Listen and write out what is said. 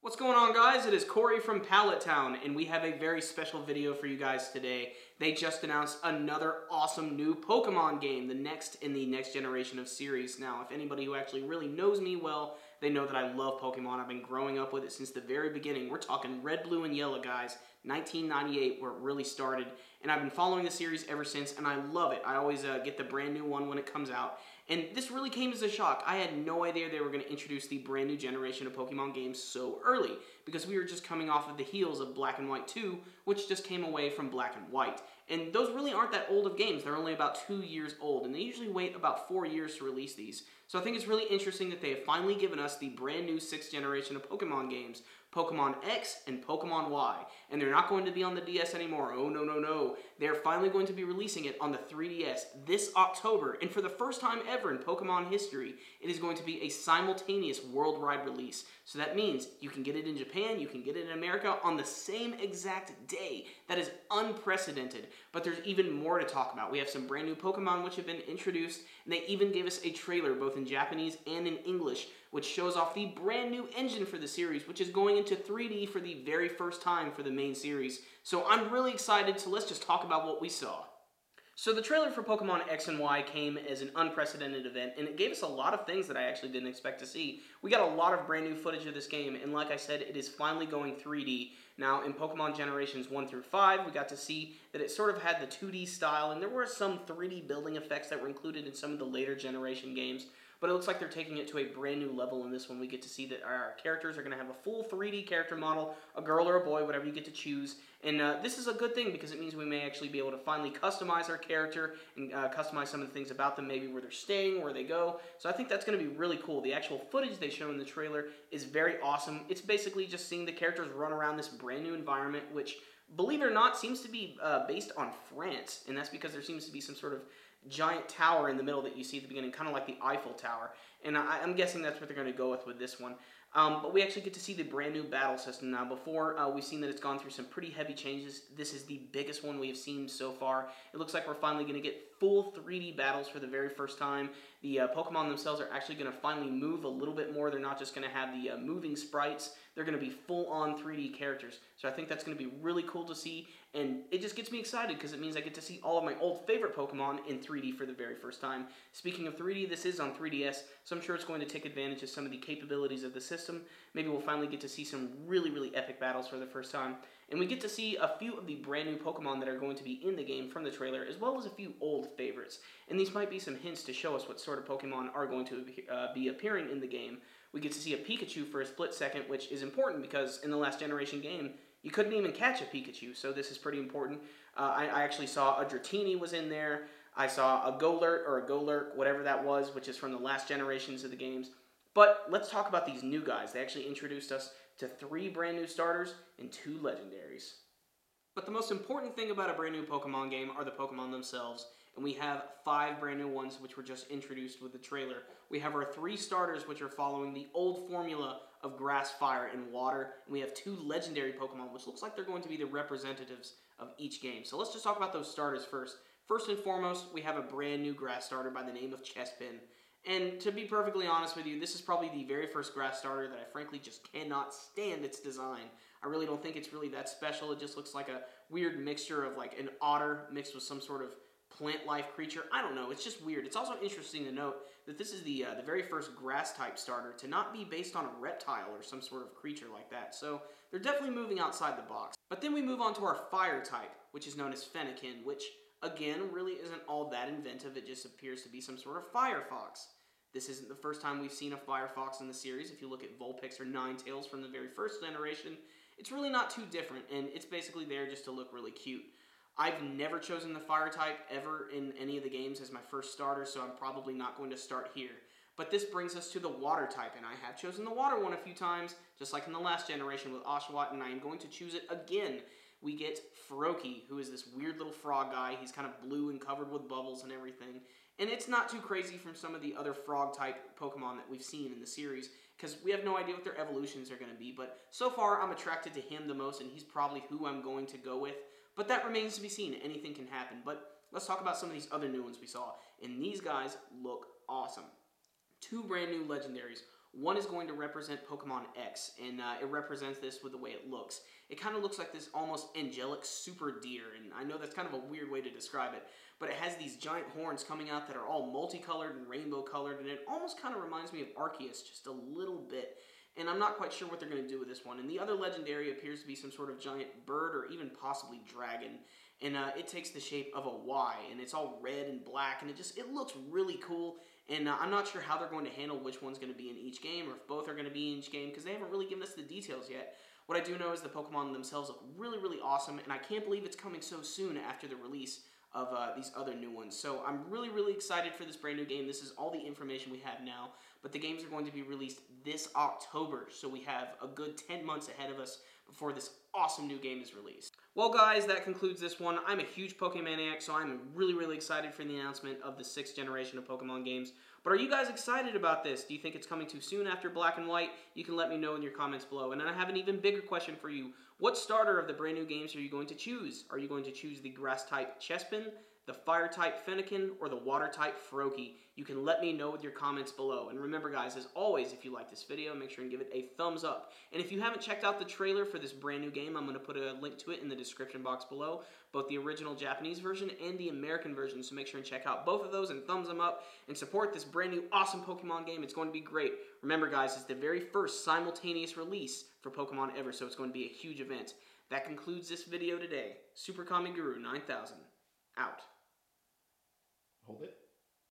What's going on, guys? It is Corey from Pallet Town, and we have a very special video for you guys today. They just announced another awesome new Pokemon game, the next in the next generation of series. Now, if anybody who actually really knows me well, they know that I love Pokemon. I've been growing up with it since the very beginning. We're talking red, blue, and yellow, guys. 1998, where it really started, and I've been following the series ever since, and I love it. I always get the brand new one when it comes out, and this really came as a shock. I had no idea they were going to introduce the brand new generation of Pokemon games so early, because we were just coming off of the heels of Black and White 2, which just came away from Black and White. And those really aren't that old of games. They're only about 2 years old, and they usually wait about 4 years to release these. So I think it's really interesting that they have finally given us the brand new 6th generation of Pokemon games, Pokemon X and Pokemon Y. And they're not going to be on the DS anymore. Oh, no, no, no. They're finally going to be releasing it on the 3DS this October. And for the first time ever in Pokemon history, it is going to be a simultaneous worldwide release. So that means you can get it in Japan, you can get it in America on the same exact day. That is unprecedented. But there's even more to talk about. We have some brand new Pokemon which have been introduced, and they even gave us a trailer both in Japanese and in English, which shows off the brand new engine for the series, which is going into 3D for the very first time for the main series. So I'm really excited, so let's just talk about what we saw. So the trailer for Pokemon X and Y came as an unprecedented event, and it gave us a lot of things that I actually didn't expect to see. We got a lot of brand new footage of this game, and like I said, it is finally going 3D. Now, in Pokemon Generations 1 through 5, we got to see that it sort of had the 2D style, and there were some 3D building effects that were included in some of the later generation games. But it looks like they're taking it to a brand new level in this one. We get to see that our characters are going to have a full 3D character model, a girl or a boy, whatever you get to choose. And this is a good thing because it means we may actually be able to finally customize our character and customize some of the things about them, maybe where they're staying, where they go. So I think that's going to be really cool. The actual footage they show in the trailer is very awesome. It's basically just seeing the characters run around this brand new environment, which, believe it or not, seems to be based on France. And that's because there seems to be some sort of giant tower in the middle that you see at the beginning, kind of like the Eiffel Tower. And I'm guessing that's what they're going to go with this one. But we actually get to see the brand new battle system now. Before, we've seen that it's gone through some pretty heavy changes. This is the biggest one we have seen so far. It looks like we're finally going to get full 3D battles for the very first time. The Pokemon themselves are actually going to finally move a little bit more. They're not just going to have the moving sprites. They're going to be full-on 3D characters. So I think that's going to be really cool to see, and it just gets me excited because it means I get to see all of my old favorite Pokemon in 3D for the very first time. Speaking of 3D, this is on 3DS, so I'm sure it's going to take advantage of some of the capabilities of the system. Maybe we'll finally get to see some really, really epic battles for the first time. And we get to see a few of the brand new Pokemon that are going to be in the game from the trailer, as well as a few old favorites. And these might be some hints to show us what sort of Pokemon are going to be appearing in the game. We get to see a Pikachu for a split second, which is important because in the last generation game, you couldn't even catch a Pikachu, so this is pretty important. I actually saw a Dratini was in there. I saw a Golurt or a Golurk, whatever that was, which is from the last generations of the games. But let's talk about these new guys. They actually introduced us to 3 brand new starters and 2 legendaries. But the most important thing about a brand new Pokemon game are the Pokemon themselves. And we have 5 brand new ones which were just introduced with the trailer. We have our 3 starters which are following the old formula of grass, fire, and water. And we have 2 legendary Pokemon which looks like they're going to be the representatives of each game. So let's just talk about those starters first. First and foremost, we have a brand new grass starter by the name of Chespin. And to be perfectly honest with you, this is probably the very first grass starter that I frankly just cannot stand its design. I really don't think it's really that special. It just looks like a weird mixture of like an otter mixed with some sort of plant life creature. I don't know. It's just weird. It's also interesting to note that this is the very first grass type starter to not be based on a reptile or some sort of creature like that. So they're definitely moving outside the box. But then we move on to our fire type, which is known as Fennekin, which again really isn't all that inventive. It just appears to be some sort of Firefox. This isn't the first time we've seen a Firefox in the series. If you look at Vulpix or Ninetales from the very first generation, it's really not too different, and it's basically there just to look really cute. I've never chosen the fire type ever in any of the games as my first starter, so I'm probably not going to start here. But this brings us to the water type, and I have chosen the water one a few times, just like in the last generation with Oshawott, and I am going to choose it again. We get Froakie, who is this weird little frog guy. He's kind of blue and covered with bubbles and everything. And it's not too crazy from some of the other frog-type Pokemon that we've seen in the series, because we have no idea what their evolutions are going to be. But so far, I'm attracted to him the most, and he's probably who I'm going to go with. But that remains to be seen. Anything can happen. But let's talk about some of these other new ones we saw. And these guys look awesome. 2 brand new legendaries. One is going to represent Pokemon X, and it represents this with the way it looks. It kind of looks like this almost angelic super deer, and I know that's kind of a weird way to describe it, but it has these giant horns coming out that are all multicolored and rainbow colored, and it almost kind of reminds me of Arceus just a little bit. And I'm not quite sure what they're going to do with this one. And the other legendary appears to be some sort of giant bird or even possibly dragon. And it takes the shape of a Y, and it's all red and black, and it looks really cool. And I'm not sure how they're going to handle which one's going to be in each game, or if both are going to be in each game, because they haven't really given us the details yet. What I do know is the Pokemon themselves look really, really awesome, and I can't believe it's coming so soon after the release of these other new ones. So I'm really, really excited for this brand new game. This is all the information we have now, but the games are going to be released this October, so we have a good 10 months ahead of us before this awesome new game is released. Well guys, that concludes this one. I'm a huge Pokemaniac, so I'm really, really excited for the announcement of the 6th generation of Pokemon games. But are you guys excited about this? Do you think it's coming too soon after Black and White? You can let me know in your comments below. And then I have an even bigger question for you. What starter of the brand new games are you going to choose? Are you going to choose the Grass-type Chespin, the Fire-type Fennekin, or the Water-type Froakie? You can let me know with your comments below. And remember guys, as always, if you like this video, make sure and give it a thumbs up. And if you haven't checked out the trailer for this brand new game, I'm going to put a link to it in the description box below, both the original Japanese version and the American version, so make sure and check out both of those and thumbs them up and support this brand new awesome Pokemon game. It's going to be great. Remember guys, it's the very first simultaneous release for Pokemon ever, so it's going to be a huge event. That concludes this video today. SuperKamiGuru9000, out. Hold it.